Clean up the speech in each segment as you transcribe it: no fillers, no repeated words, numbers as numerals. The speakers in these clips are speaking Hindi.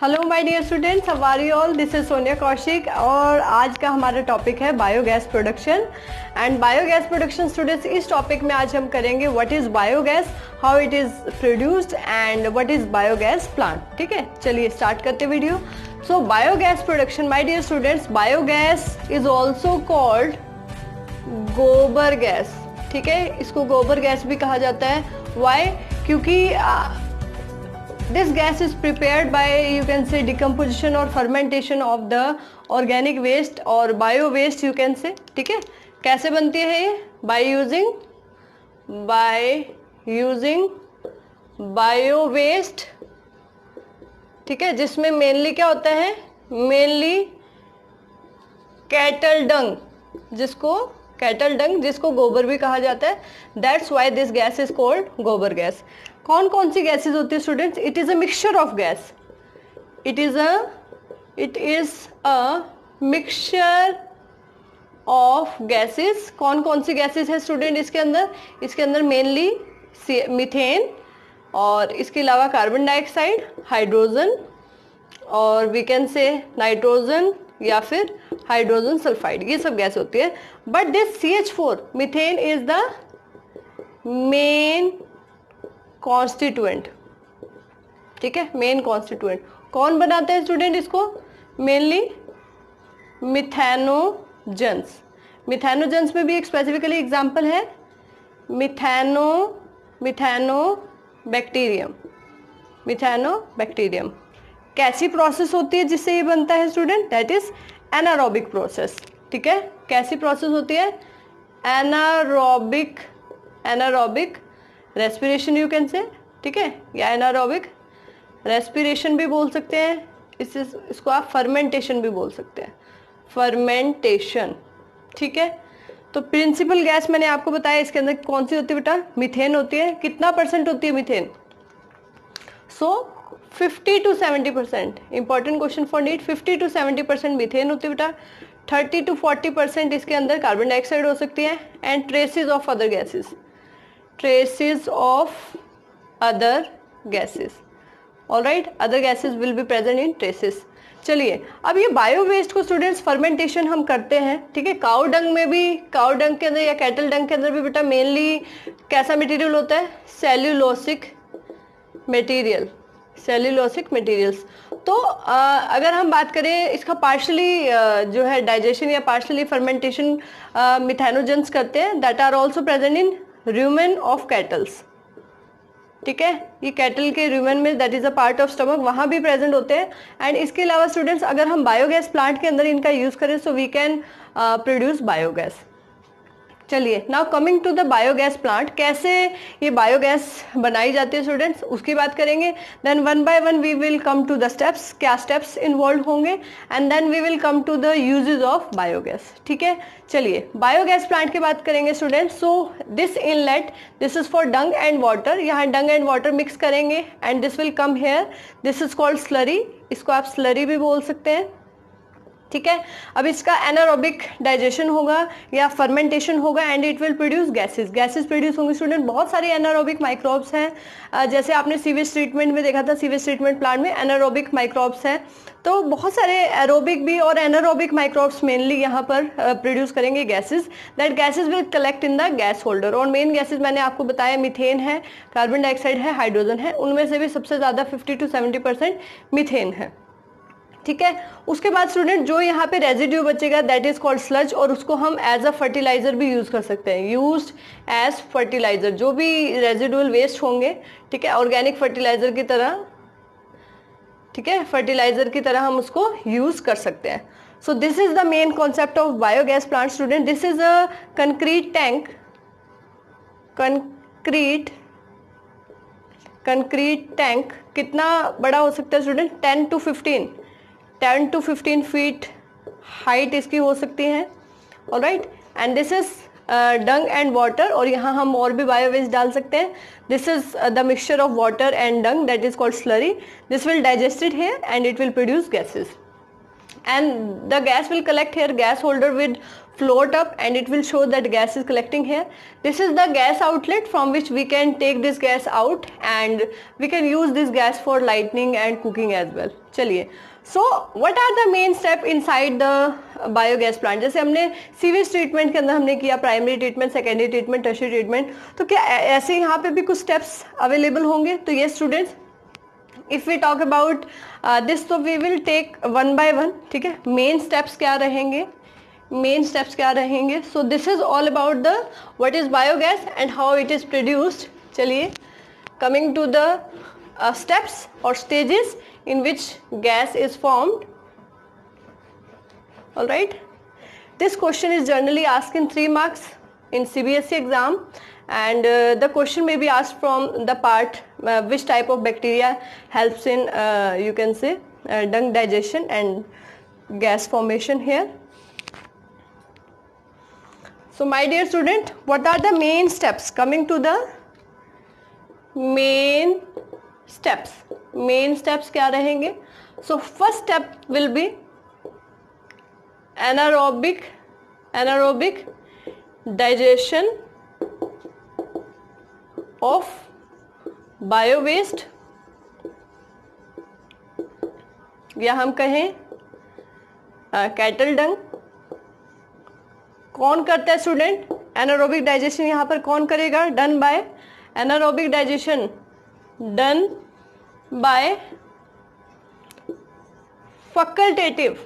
Hello my dear students, how are you all. This is Sonia Kaushik और आज का हमारा टॉपिक है biogas production and biogas production. Students, इस टॉपिक में आज हम करेंगे what is biogas, how it is produced and what is biogas plant. ठीक है, चलिए स्टार्ट करते video. So biogas production, my dear students, biogas is also called gobar gas. ठीक है, इसको गोबर गैस भी कहा जाता है। वाई? क्योंकि this gas is prepared by, you can say, decomposition or fermentation of the organic waste or bio waste, you can say। ठीक है, कैसे बनती है ये? by using bio waste। ठीक है, जिसमें मेनली क्या होता है? मेनली कैटल डंग, जिसको गोबर भी कहा जाता है। That's why this gas is called gobar gas. कौन कौन सी गैसेज होती है students? It is a mixture of gas. It is a mixture of gases. कौन कौन सी गैसेस है स्टूडेंट इसके अंदर मेनली मीथेन और इसके अलावा कार्बन डाइऑक्साइड, हाइड्रोजन और वी कैन से नाइट्रोजन या फिर हाइड्रोजन सल्फाइड, ये सब गैस होती है। But this CH4 methane is the main constituent. ठीक है, मेन कॉन्स्टिट्यूएंट कौन बनाते हैं स्टूडेंट इसको? मेनली मिथेनोजन्स। मिथेनोजन्स में भी एक स्पेसिफिकली एग्जांपल है मिथेनोबैक्टीरियम। कैसी प्रोसेस होती है जिससे ये बनता है student? That is anaerobic process. ठीक है, कैसी प्रोसेस होती है? एनारोबिक रेस्पिरेशन, यू कैन से। ठीक है, या एनारोबिक रेस्पिरेशन भी बोल सकते हैं। इसको आप फर्मेंटेशन भी बोल सकते हैं, फर्मेंटेशन। ठीक है, तो प्रिंसिपल गैस मैंने आपको बताया इसके अंदर कौन सी होती है बेटा? मीथेन होती है। कितना परसेंट होती है methane? So 50 to 70%। Important question for NEET. 50 to 70% methane होती है बेटा। 30 to 40% इसके अंदर कार्बन डाइऑक्साइड हो सकती है and traces of other gases. Alright, other gases will be present in traces. चलिए, अब ये बायो वेस्ट को स्टूडेंट्स फर्मेंटेशन हम करते हैं। ठीक है, काउ डंग के अंदर या कैटल डंग के अंदर भी बेटा मेनली कैसा मटेरियल होता है? Cellulosic materials. तो अगर हम बात करें इसका पार्शली जो है डाइजेशन या पार्शली फर्मेंटेशन मिथेनोजन्स करते हैं, that are also present in rumen of cattles. ठीक है, ये कैटल के रूमेन में, that is a part of stomach, वहाँ भी प्रेजेंट होते हैं। एंड इसके अलावा स्टूडेंट्स अगर हम बायोगैस प्लांट के अंदर इनका यूज करें so we can produce biogas. चलिए, now coming to the biogas plant, कैसे ये बायोगैस बनाई जाती है स्टूडेंट्स, उसकी बात करेंगे। Then one by one we will come to the steps, क्या स्टेप्स इन्वॉल्व होंगे, and then we will come to the uses of biogas. ठीक है, चलिए बायोगैस प्लांट की बात करेंगे students. So this inlet, this is for dung and water. यहाँ डंग एंड वाटर मिक्स करेंगे and this will come here. This is called slurry, इसको आप स्लरी भी बोल सकते हैं। ठीक है, अब इसका एनारोबिक डाइजेशन होगा या फर्मेंटेशन होगा and it will produce gases produce होंगे। स्टूडेंट, बहुत सारे एनारोबिक माइक्रोब्स हैं, जैसे आपने सीवेज ट्रीटमेंट में देखा था, सीवेज ट्रीटमेंट प्लांट में एनारोबिक माइक्रोब्स हैं। तो बहुत सारे एरोबिक भी और एनारोबिक माइक्रोब्स मेनली यहाँ पर प्रोड्यूस करेंगे gases. That gases will collect in the gas holder. और मेन गैसेस मैंने आपको बताया मीथेन है, कार्बन डाइऑक्साइड है, हाइड्रोजन है। उनमें से भी सबसे ज़्यादा 50 to 70% मीथेन है। ठीक है, उसके बाद स्टूडेंट जो यहाँ पे रेजिड्यू बचेगा दैट इज कॉल्ड स्लज, और उसको हम एज अ फर्टिलाइजर भी यूज कर सकते हैं। यूज्ड एज फर्टिलाइजर, जो भी रेजिडुअल वेस्ट होंगे, ठीक है, ऑर्गेनिक फर्टिलाइजर की तरह, ठीक है, फर्टिलाइजर की तरह हम उसको यूज कर सकते हैं। सो this is the main concept of biogas plant student. This is a concrete tank, concrete tank कितना बड़ा हो सकता है स्टूडेंट? 10 to 15 फीट हाइट इसकी हो सकती है। Alright, and this is Dang and water, और यहाँ हम और भी बायो वेस्ट डाल सकते हैं। This is the mixture of water and dung, that is called slurry. This will digested here and it will produce gases, and the gas will collect here gas holder with float up and it will show that gas is collecting here. This is the gas outlet from which we can take this gas out and we can use this gas for lighting and cooking as well. चलिए, so what are the main step inside the biogas plant? जैसे हमने सीवेज ट्रीटमेंट के अंदर हमने किया primary treatment, secondary treatment, tertiary treatment, तो क्या ऐसे यहाँ पे भी कुछ स्टेप्स अवेलेबल होंगे? तो ये students, if we talk about this, तो we will take one by one. ठीक है, मेन स्टेप्स क्या रहेंगे, मेन स्टेप्स क्या रहेंगे? So this is all about the what is biogas and how it is produced. चलिए, coming to the steps or stages in which gas is formed. All right, this question is generally asked in 3 marks in CBSE exam, and the question may be asked from the part which type of bacteria helps in you can say dung digestion and gas formation here. So my dear student, what are the main steps? Coming to the main steps, main steps क्या रहेंगे? So first step will be anaerobic digestion of bio waste, या हम कहें कैटल डंग. कौन करता है स्टूडेंट? एनारोबिक डाइजेशन यहाँ पर कौन करेगा? Done by anaerobic digestion done by facultative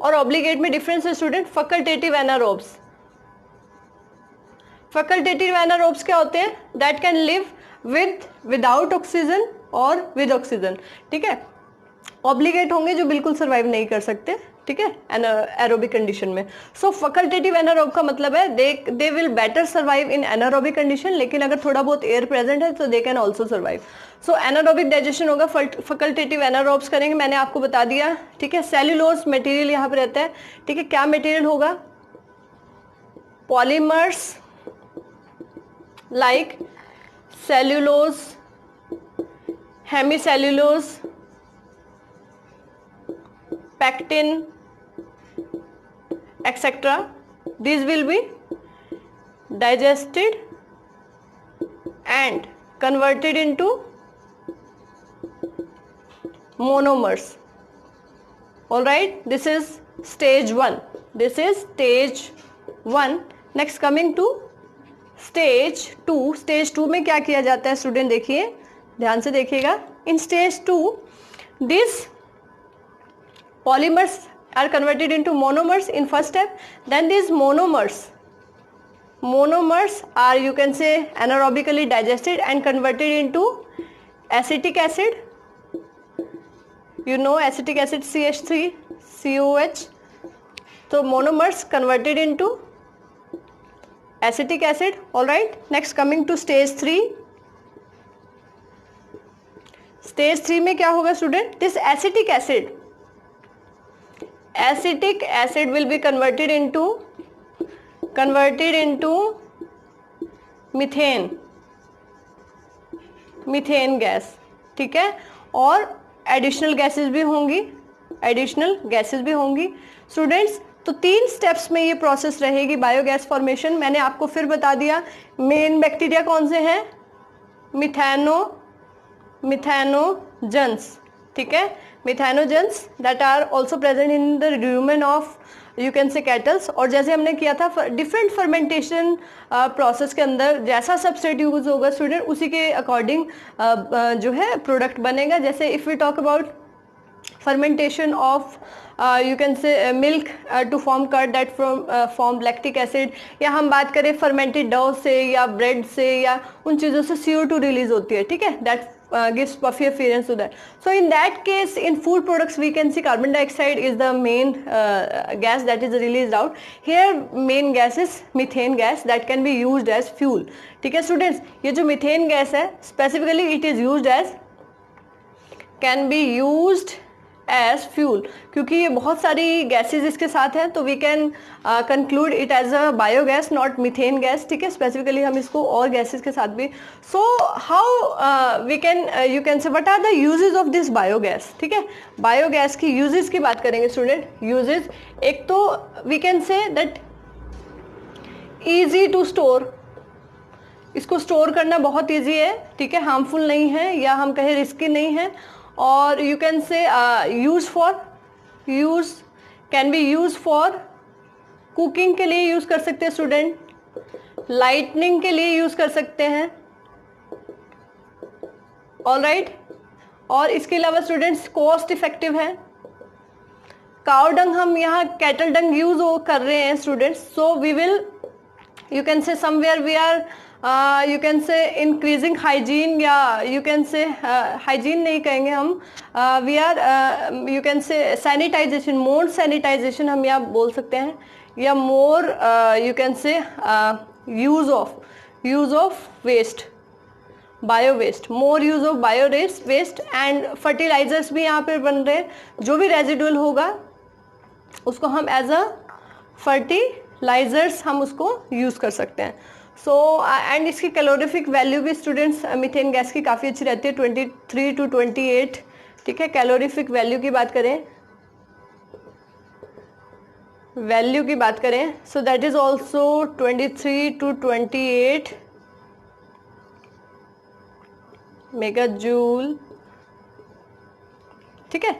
और ऑब्लिगेट में डिफरेंस है student. Facultative anaerobes, facultative anaerobes क्या होते हैं? That can live without oxygen और विद ऑक्सीजन. ठीक है, ऑब्लिगेट होंगे जो बिल्कुल सर्वाइव नहीं कर सकते. ठीक है, एरोबिक कंडीशन में. सो फैकल्टेटिव एनारोब का मतलब है they will better survive in anaerobic condition, लेकिन अगर थोड़ा बहुत एयर प्रेजेंट है तो they can also survive. So anaerobic digestion होगा, फैकल्टेटिव एनारोब्स करेंगे, मैंने आपको बता दिया. ठीक है, सेल्यूलोज मटेरियल यहाँ पे रहता है. ठीक है, क्या मटेरियल होगा? Polymers like cellulose, hemicellulose, pectin, etc. These will be digested and converted into monomers. All right, this is stage 1. This is stage 1. Next coming to stage 2. Stage 2 में क्या किया जाता है स्टूडेंट? देखिए, ध्यान से देखिएगा. In stage 2, this polymers are converted into monomers in first step. Then these monomers are, you can say, anaerobically digested and converted into acetic acid. You know acetic acid, CH3 COH. So monomers converted into acetic acid. All right, next coming to stage 3. Stage 3 में क्या होगा student? This acetic acid will be converted into methane gas. ठीक है, और एडिशनल गैसेस भी होंगी स्टूडेंट्स. तो 3 स्टेप्स में ये प्रोसेस रहेगी बायोगैस फॉर्मेशन. मैंने आपको फिर बता दिया मेन बैक्टीरिया कौन से हैं? मिथेनोजेंस. ठीक है, methanogens that are also present in the rumen of you can say cattles. और जैसे हमने किया था डिफरेंट फर्मेंटेशन प्रोसेस के अंदर जैसा सबस्ट्रेट यूज होगा स्टूडेंट, उसी के अकॉर्डिंग जो है प्रोडक्ट बनेगा. जैसे if we talk about fermentation of you can say milk to form curd that form lactic acid, या हम बात करें फर्मेंटेड डो से या ब्रेड से या उन चीज़ों से CO2 रिलीज होती है. ठीक है, that gives puffy appearance to that. So in that case, in food products we can see carbon dioxide is the main gas that is released out. Here main gas is methane gas that can be used as fuel. ठीक है स्टूडेंट्स, ये जो methane gas है specifically it is used as, can be used as fuel, क्योंकि ये बहुत सारी गैसेज इसके साथ हैं, तो we can conclude it as a biogas, not methane gas, ठीक है। स्पेसिफिकली हम इसको और गैसेज के साथ भी, so how we can, you can say what are the uses of this biogas, ठीक है। बायोगैस की यूजेस की बात करेंगे स्टूडेंट। यूजेस, एक तो we can say that easy to store, इसको स्टोर करना बहुत ईजी है, ठीक है, हार्मफुल नहीं है या हम कहें रिस्की नहीं है। और यू कैन से use can be use for cooking के लिए यूज कर सकते हैं स्टूडेंट, लाइटनिंग के लिए यूज कर सकते हैं, ऑलराइट। और इसके अलावा स्टूडेंट्स कॉस्ट इफेक्टिव है। काउ डंग हम यहाँ कैटल डंग यूज कर रहे हैं students, so we will, you can say somewhere we are you can say increasing hygiene, या you can say hygiene नहीं कहेंगे हम, we are you can say sanitization, more sanitization हम यहाँ बोल सकते हैं, या more you can say use of waste, bio waste, more use of bio waste and fertilizers भी यहाँ पे बन रहे हैं। जो भी रेजिडुअल होगा उसको हम एज अ फर्टिलाइजर्स हम उसको यूज कर सकते हैं। सो एंड इसकी कैलोरीफिक वैल्यू भी स्टूडेंट्स मीथेन गैस की काफ़ी अच्छी रहती है, 23 to 28, ठीक है। कैलोरीफिक वैल्यू की बात करें, so that is also 23 to 28 mega joule, ठीक है।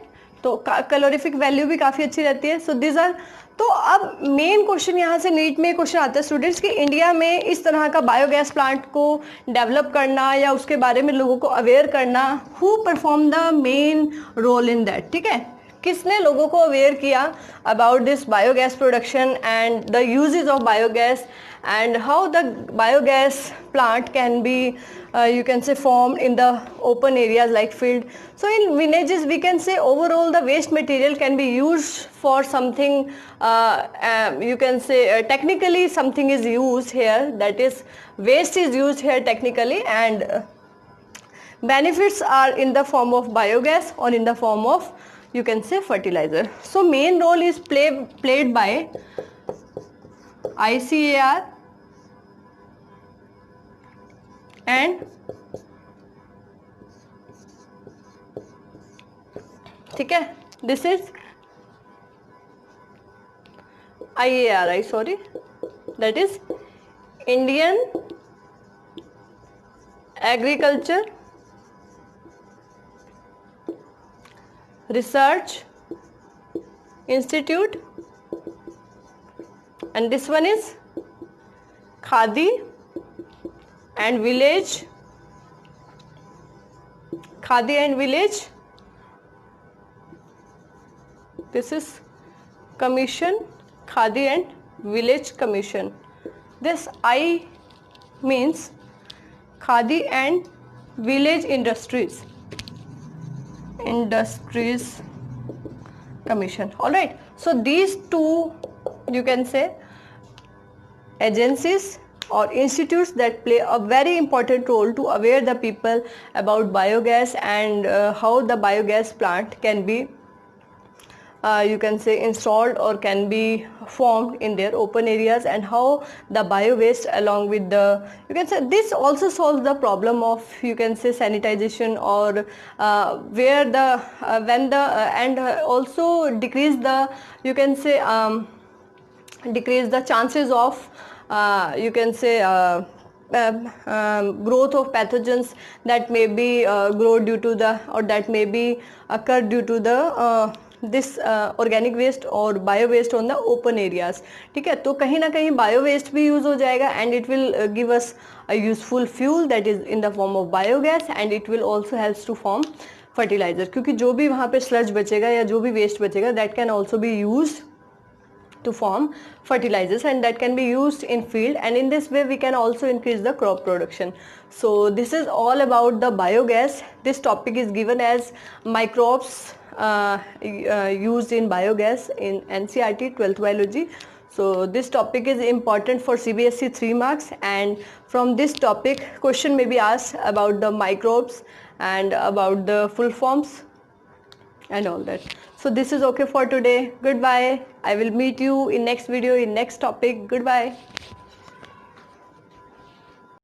तो कैलोरीफिक वैल्यू भी काफ़ी अच्छी रहती है। सो दिस आर, तो अब मेन क्वेश्चन यहाँ से नीट में क्वेश्चन आता है स्टूडेंट्स कि इंडिया में इस तरह का बायोगैस प्लांट को डेवलप करना या उसके बारे में लोगों को अवेयर करना, who perform the main role in that, ठीक है। किसने लोगों को अवेयर किया about this biogas production and the uses of biogas and how the biogas plant can be you can say formed in the open areas like field. So in villages we can say overall the waste material can be used for something, you can say technically something is used here, that is waste is used here technically, and benefits are in the form of biogas or in the form of you can say fertilizer. So main role is played by ICAR and ठीक है, this is IARI, sorry, that is Indian agriculture research institute, and this one is Khadi and Village, Khadi and Village, this is Commission, Khadi and Village Commission. This I means Khadi and Village Industries Commission, all right. So these two you can say agencies or institutes that play a very important role to aware the people about biogas and how the biogas plant can be you can say installed or can be formed in their open areas, and how the bio waste along with the, you can say this also solves the problem of you can say sanitization or where the when the and also decrease the you can say decrease the chances of you can say growth of pathogens that may be grow due to the or that may be occur due to the this organic waste और bio waste on the open areas, ठीक है। तो कहीं ना कहीं bio waste भी use हो जाएगा and it will give us a useful fuel that is in the form of biogas, and it will also helps to form fertilizer, क्योंकि जो भी वहाँ पे sludge बचेगा या जो भी waste बचेगा that can also be used to form fertilizers, and that can be used in field, and in this way we can also increase the crop production. So this is all about the biogas. This topic is given as microbes used in biogas in NCERT 12th biology. So this topic is important for CBSE 3 marks, and from this topic question may be asked about the microbes and about the full forms and all that. So this is okay for today. Goodbye. I will meet you in next video, in next topic. Goodbye.